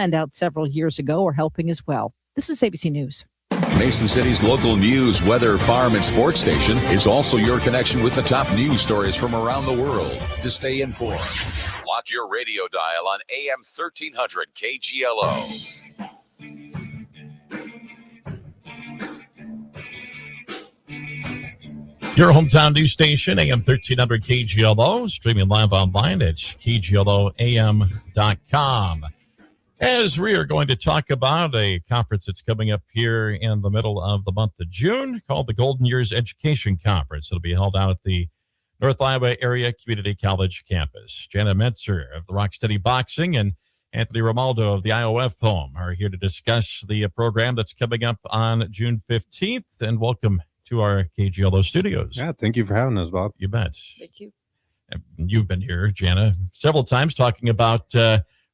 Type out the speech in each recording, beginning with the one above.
planned out several years ago are helping as well. This is ABC News. Mason City's local news, weather, farm, and sports station is also your connection with the top news stories from around the world. To stay informed, lock your radio dial on AM 1300 KGLO. Your hometown news station, AM 1300 KGLO, streaming live online at KGLOAM.com. As we are going to talk about a conference that's coming up here in the middle of the month of June called the Golden Years Education Conference. It'll be held out at the North Iowa Area Community College campus. Jana Mentzer of the Rocksteady Boxing and Anthony Romualdo of the IOOF Home are here to discuss the program that's coming up on June 15th. And welcome to our KGLO studios. Yeah, thank you for having us, Bob. You bet. Thank you. You've been here, Jana, several times talking about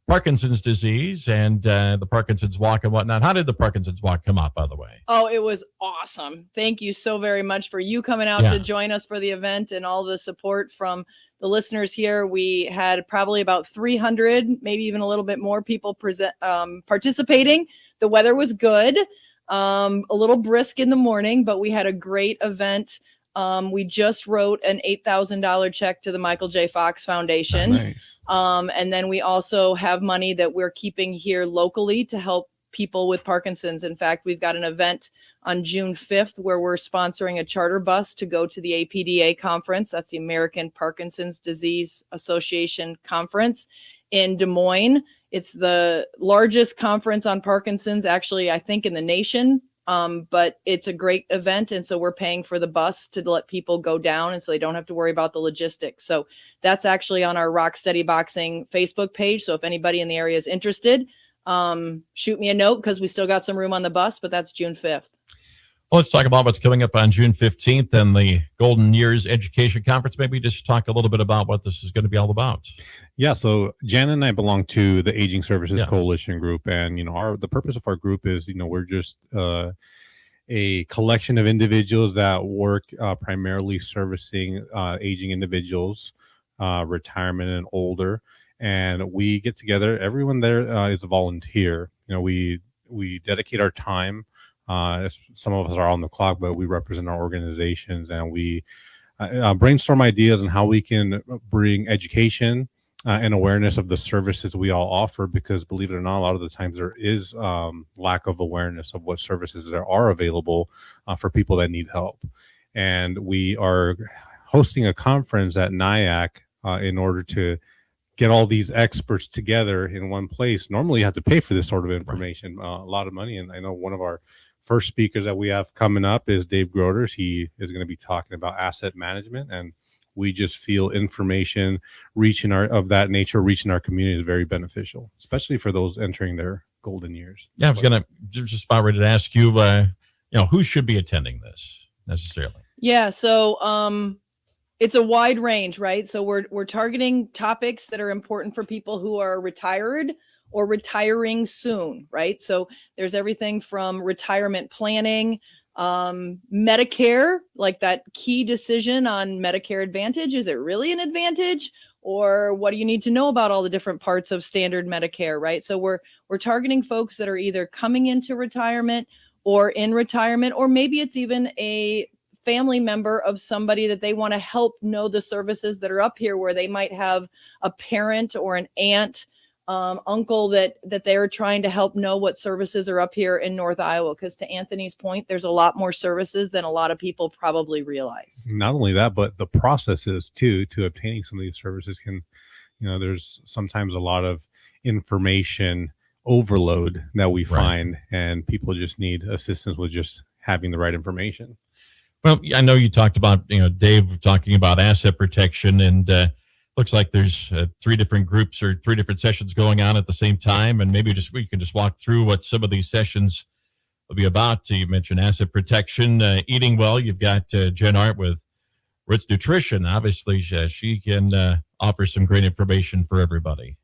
Parkinson's disease and the Parkinson's Walk and whatnot. How did the Parkinson's Walk come up, by the way? Oh, it was awesome. Thank you so very much for you coming out to join us for the event and all the support from the listeners here. We had probably about 300, maybe even a little bit more people participating. The weather was good, a little brisk in the morning, but we had a great event. We just wrote an $8,000 check to the Michael J. Fox Foundation. Nice. And then we also have money that we're keeping here locally to help people with Parkinson's. In fact, we've got an event on June 5th where we're sponsoring a charter bus to go to the APDA conference. That's the American Parkinson's Disease Association conference in Des Moines. It's the largest conference on Parkinson's, actually, I think, in the nation. But it's a great event. And so we're paying for the bus to let people go down. And so they don't have to worry about the logistics. So that's actually on our Rocksteady Boxing Facebook page. So if anybody in the area is interested, shoot me a note because we still got some room on the bus, but that's June 5th. Well, let's talk about what's coming up on June 15th and the Golden Years Education Conference. Maybe just talk a little bit about what this is going to be all about. Yeah, so Jana and I belong to the Aging Services Coalition group, and the purpose of our group is we're just a collection of individuals that work primarily servicing aging individuals, retirement and older, and we get together. Everyone there is a volunteer. We dedicate our time. Some of us are on the clock, but we represent our organizations, and we brainstorm ideas on how we can bring education and awareness of the services we all offer, because believe it or not, a lot of the times there is lack of awareness of what services there are available for people that need help. And we are hosting a conference at NIACC in order to get all these experts together in one place. Normally you have to pay for this sort of information, a lot of money. And I know one of our first speakers that we have coming up is Dave Groders. He is going to be talking about asset management, and we just feel information reaching of that nature, reaching our community is very beneficial, especially for those entering their golden years. Yeah, I was going to just about ready to ask you, who should be attending this necessarily? Yeah, so it's a wide range, right? So we're targeting topics that are important for people who are retired or retiring soon, right? So there's everything from retirement planning, Medicare, like that key decision on Medicare Advantage. Is it really an advantage? Or what do you need to know about all the different parts of standard Medicare, right? So we're targeting folks that are either coming into retirement or in retirement, or maybe it's even a family member of somebody that they want to help know the services that are up here, where they might have a parent or an aunt, uncle that they're trying to help know what services are up here in North Iowa. Because to Anthony's point, there's a lot more services than a lot of people probably realize. Not only that, but the processes to obtaining some of these services can, there's sometimes a lot of information overload that we find, and people just need assistance with just having the right information. Well, I know you talked about, Dave talking about asset protection, and looks like there's 3 different groups or 3 different sessions going on at the same time. And maybe we can just walk through what some of these sessions will be about. You mentioned asset protection, eating well. You've got Jen Art with Ritz Nutrition. Obviously, she can offer some great information for everybody.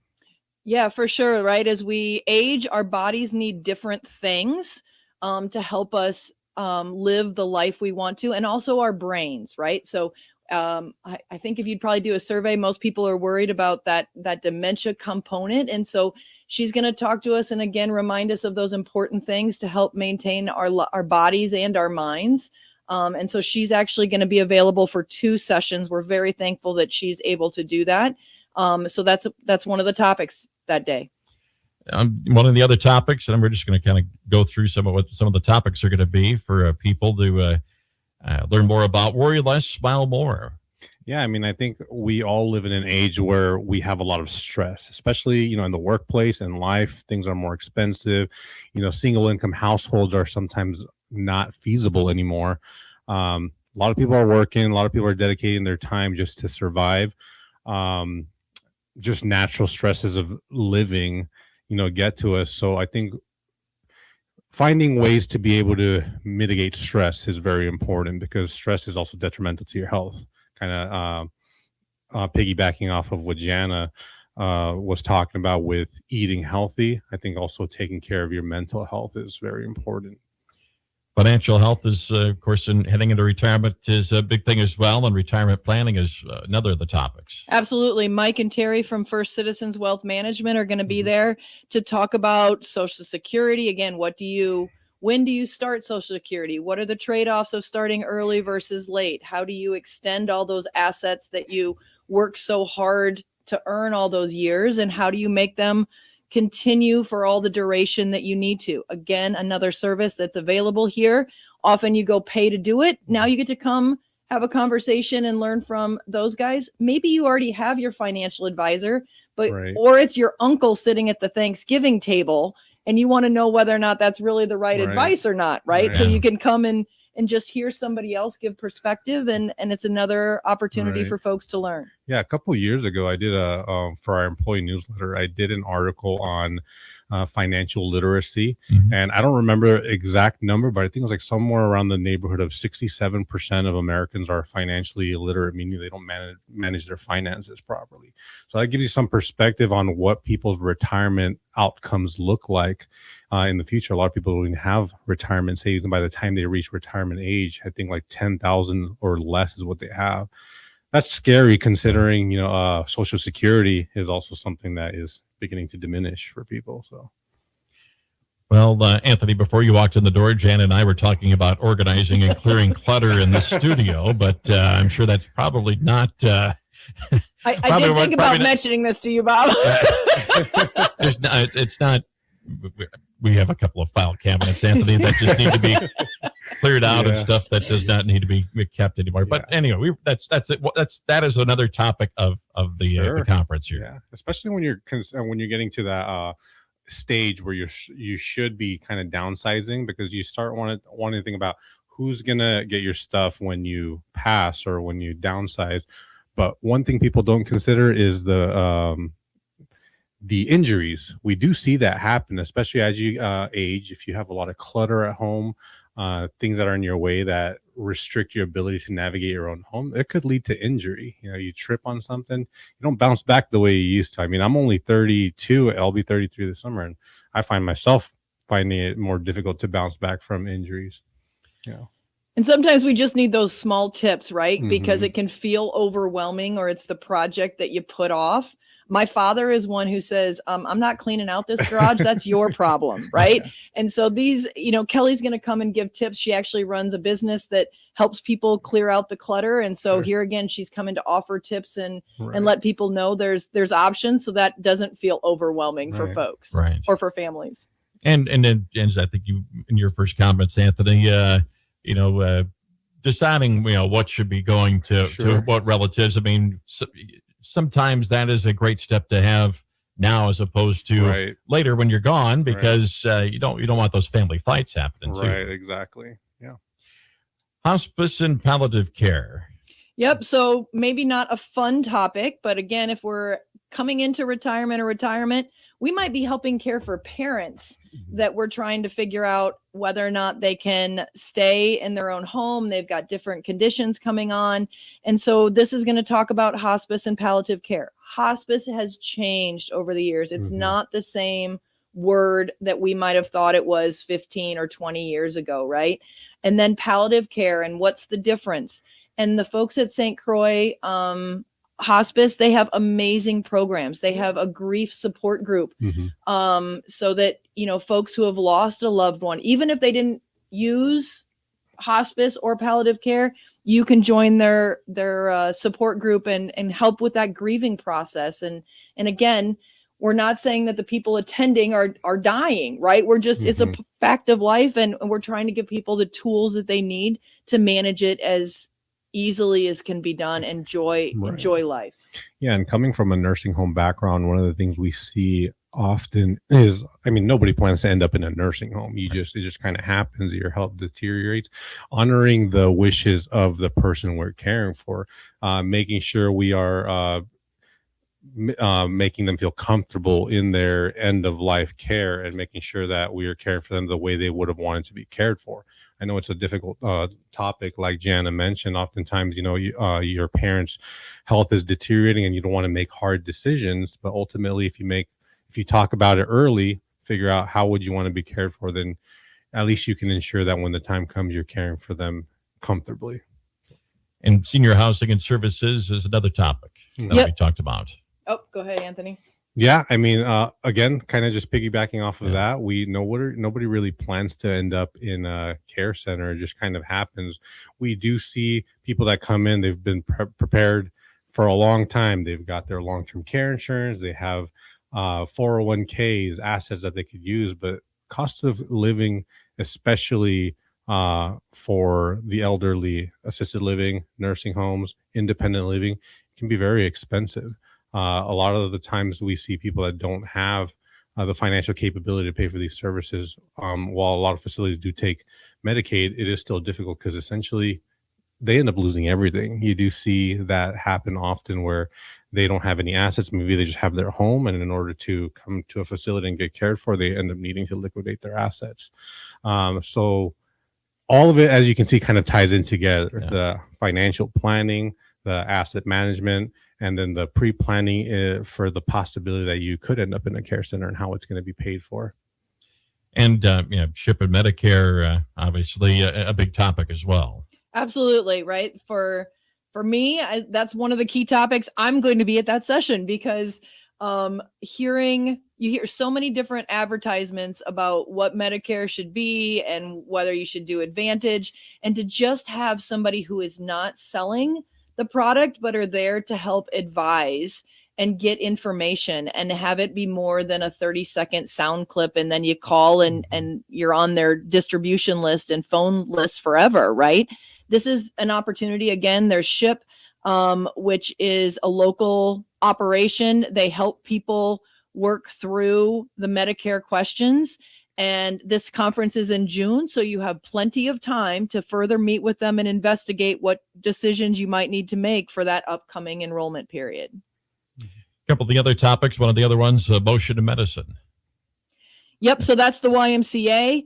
Yeah, for sure. Right. As we age, our bodies need different things to help us live the life we want to, and also our brains. Right. So I think if you'd probably do a survey, most people are worried about that dementia component. And so she's going to talk to us and again remind us of those important things to help maintain our bodies and our minds. And so she's actually going to be available for 2 sessions. We're very thankful that she's able to do that. So that's one of the topics that day. One of the other topics, and we're just going to kind of go through some of the topics are going to be for people to learn more about worry less, smile more. Yeah, I mean, I think we all live in an age where we have a lot of stress, especially, in the workplace and life. Things are more expensive. Single income households are sometimes not feasible anymore. A lot of people are working. A lot of people are dedicating their time just to survive. Just natural stresses of living, get to us. So I think finding ways to be able to mitigate stress is very important, because stress is also detrimental to your health. Kind of piggybacking off of what Jana was talking about with eating healthy, I think also taking care of your mental health is very important. Financial health is, of course, heading into retirement is a big thing as well, and retirement planning is another of the topics. Absolutely. Mike and Terry from First Citizens Wealth Management are going to be there to talk about Social Security. Again, when do you start Social Security? What are the trade-offs of starting early versus late? How do you extend all those assets that you work so hard to earn all those years? And how do you make them continue for all the duration that you need to? Again, another service that's available here. Often you go pay to do it. Now you get to come have a conversation and learn from those guys. Maybe you already have your financial advisor, but or it's your uncle sitting at the Thanksgiving table and you want to know whether or not that's really the right advice or not, right? So you can come and just hear somebody else give perspective, and it's another opportunity for folks to learn. Yeah, a couple of years ago, I did for our employee newsletter, I did an article on financial literacy, and I don't remember the exact number, but I think it was like somewhere around the neighborhood of 67% of Americans are financially illiterate, meaning they don't manage their finances properly. So that gives you some perspective on what people's retirement outcomes look like in the future. A lot of people don't even have retirement savings, and by the time they reach retirement age, I think like 10,000 or less is what they have. That's scary, considering Social Security is also something that is beginning to diminish for people. So, well, Anthony, before you walked in the door, Jan and I were talking about organizing and clearing clutter in the studio, but I'm sure that's probably not. I did think about mentioning this to you, Bob. It's not. We have a couple of file cabinets, Anthony, that just need to be cleared out and stuff that does not need to be kept anymore. But anyway, that is another topic of the conference here. Yeah, especially when you're getting to that stage where you should be kind of downsizing, because you start wanting to think about who's gonna get your stuff when you pass or when you downsize. But one thing people don't consider is the injuries. We do see that happen, especially as you age. If you have a lot of clutter at home, things that are in your way that restrict your ability to navigate your own home, it could lead to injury. You trip on something, you don't bounce back the way you used to. I mean, I'm only 32. I'll be 33 this summer, and I find myself finding it more difficult to bounce back from injuries. And sometimes we just need those small tips, right? Because it can feel overwhelming, or it's the project that you put off. My father is one who says, I'm not cleaning out this garage. That's your problem, right? And so these, Kelly's going to come and give tips. She actually runs a business that helps people clear out the clutter. And so here again, she's coming to offer tips and let people know there's options, so that doesn't feel overwhelming for folks or for families. And then I think you, in your first comments, Anthony, deciding, what should be going to what relatives. I mean, sometimes that is a great step to have now, as opposed to later when you're gone, because you don't want those family fights happening too. Right, exactly. Yeah. Hospice and palliative care. Yep. So maybe not a fun topic, but again, if we're coming into retirement, we might be helping care for parents that we're trying to figure out whether or not they can stay in their own home. They've got different conditions coming on. And so this is going to talk about hospice and palliative care. Hospice has changed over the years. It's not the same word that we might have thought it was 15 or 20 years ago, right? And then palliative care, and what's the difference? And the folks at St. Croix hospice, they have amazing programs. They have a grief support group, so that, folks who have lost a loved one, even if they didn't use hospice or palliative care, you can join their support group and help with that grieving process. And again, we're not saying that the people attending are dying, right? We're just, it's a fact of life, and we're trying to give people the tools that they need to manage it as easily as can be done and enjoy life. Yeah, and coming from a nursing home background, one of the things we see often is, nobody plans to end up in a nursing home. It just kind of happens. Your health deteriorates. Honoring the wishes of the person we're caring for, making sure we are making them feel comfortable in their end of life care, and making sure that we are caring for them the way they would have wanted to be cared for. I know it's a difficult topic, like Jana mentioned. Oftentimes, your parents' health is deteriorating, and you don't want to make hard decisions. But ultimately, if you talk about it early, figure out how would you want to be cared for, then at least you can ensure that when the time comes, you're caring for them comfortably. And senior housing and services is another topic that we talked about. Oh, go ahead, Anthony. Yeah, again, kind of just piggybacking off of that, nobody really plans to end up in a care center. It just kind of happens. We do see people that come in, they've been prepared for a long time. They've got their long-term care insurance. They have 401ks, assets that they could use, but cost of living, especially for the elderly, assisted living, nursing homes, independent living, can be very expensive. A lot of the times we see people that don't have the financial capability to pay for these services. While a lot of facilities do take Medicaid, it is still difficult because essentially they end up losing everything. You do see that happen often where they don't have any assets. Maybe they just have their home, and in order to come to a facility and get cared for, they end up needing to liquidate their assets. So all of it, as you can see, kind of ties in together. Yeah. The financial planning, the asset management, and then the pre-planning for the possibility that you could end up in a care center and how it's going to be paid for. And CHIP and Medicare, obviously a big topic as well. Absolutely, right? For me, that's one of the key topics. I'm going to be at that session because you hear so many different advertisements about what Medicare should be and whether you should do Advantage, and to just have somebody who is not selling the product but are there to help advise and get information, and have it be more than a 30-second sound clip and then you call and you're on their distribution list and phone list forever, right? This is an opportunity. Again, there's SHIP, which is a local operation. They help people work through the Medicare questions. And this conference is in June, so you have plenty of time to further meet with them and investigate what decisions you might need to make for that upcoming enrollment period. A couple of the other topics, one of the other ones, motion and medicine. Yep, so that's the YMCA.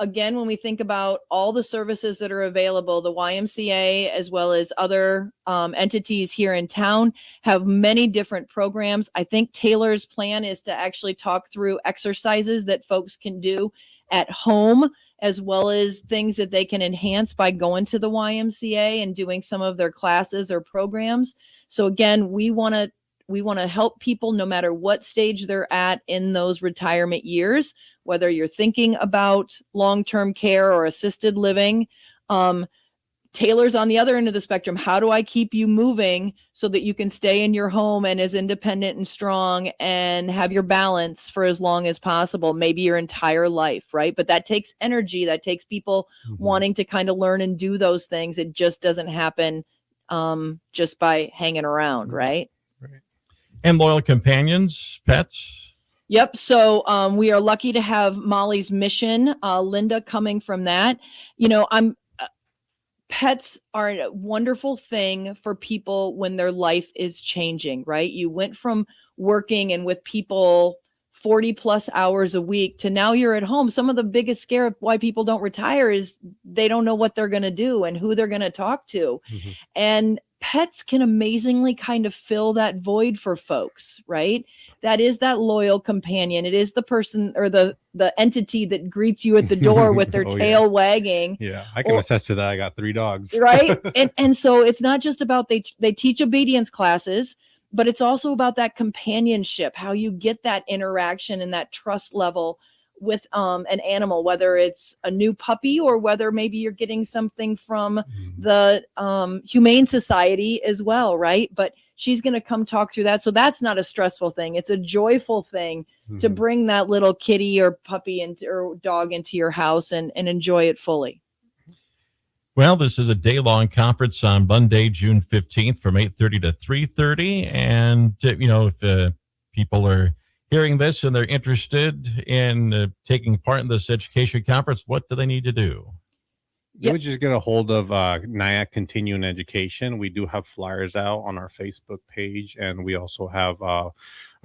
Again, when we think about all the services that are available, the YMCA, as well as other entities here in town, have many different programs. I think Taylor's plan is to actually talk through exercises that folks can do at home, as well as things that they can enhance by going to the YMCA and doing some of their classes or programs. So again, we want to help people no matter what stage they're at in those retirement years, whether you're thinking about long-term care or assisted living. Taylor's on the other end of the spectrum. How do I keep you moving so that you can stay in your home and as independent and strong and have your balance for as long as possible, maybe your entire life, right? But that takes energy. That takes people wanting to kind of learn and do those things. It just doesn't happen just by hanging around, right? And loyal companions, pets. Yep. So we are lucky to have Molly's Mission, Linda, coming from that. Pets are a wonderful thing for people when their life is changing, right? You went from working and with people 40 plus hours a week to now you're at home. Some of the biggest scare of why people don't retire is they don't know what they're going to do and who they're going to talk to. And pets can amazingly kind of fill that void for folks, right? That is that loyal companion. It is the person or the entity that greets you at the door with their tail wagging. Yeah, I can attest to that. I got 3 dogs. Right. And so it's not just about they teach obedience classes, but it's also about that companionship, how you get that interaction and that trust level with an animal, whether it's a new puppy or whether maybe you're getting something from the Humane Society as well, right? But she's going to come talk through that. So that's not a stressful thing. It's a joyful thing to bring that little kitty or puppy or dog into your house and enjoy it fully. Well, this is a day-long conference on Monday, June 15th from 8:30 to 3:30. And, if people are hearing this and they're interested in taking part in this education conference, what do they need to do? They would just get a hold of NIACC Continuing Education. We do have flyers out on our Facebook page, and we also have a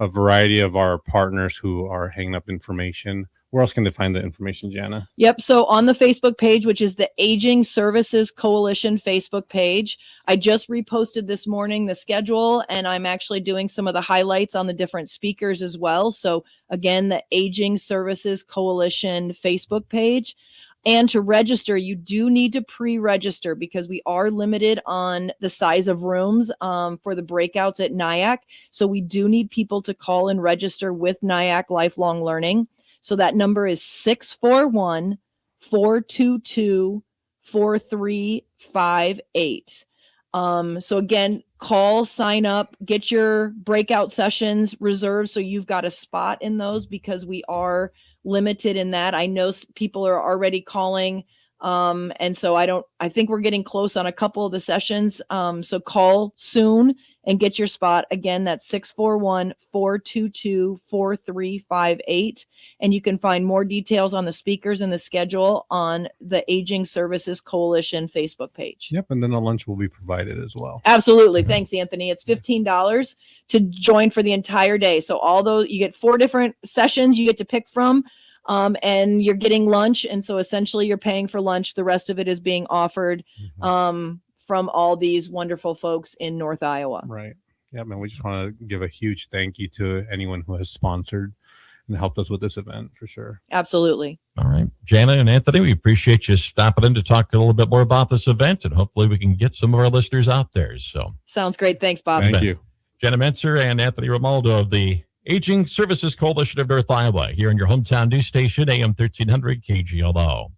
variety of our partners who are hanging up information. Where else can they find the information, Jana? Yep. So on the Facebook page, which is the Aging Services Coalition Facebook page, I just reposted this morning the schedule, and I'm actually doing some of the highlights on the different speakers as well. So again, the Aging Services Coalition Facebook page. And to register, you do need to pre-register because we are limited on the size of rooms for the breakouts at NIACC. So we do need people to call and register with NIACC Lifelong Learning. So that number is 641-422-4358. So again, call, sign up, get your breakout sessions reserved so you've got a spot in those because we are limited in that. I know people are already calling. And so I think we're getting close on a couple of the sessions. So call soon and get your spot. Again, that's 641-422-4358. And you can find more details on the speakers and the schedule on the Aging Services Coalition Facebook page. Yep. And then the lunch will be provided as well. Absolutely. Thanks, Anthony. It's $15 to join for the entire day. So although you get 4 different sessions you get to pick from, and you're getting lunch. And so essentially you're paying for lunch. The rest of it is being offered from all these wonderful folks in North Iowa. Right. Yeah, man. We just want to give a huge thank you to anyone who has sponsored and helped us with this event for sure. Absolutely. All right. Jana and Anthony, we appreciate you stopping in to talk a little bit more about this event, and hopefully we can get some of our listeners out there. So sounds great. Thanks, Bob. Thank you. Jana Mentzer and Anthony Romualdo of the Aging Services Coalition of North Iowa here in your hometown news station, AM 1300 KGLO.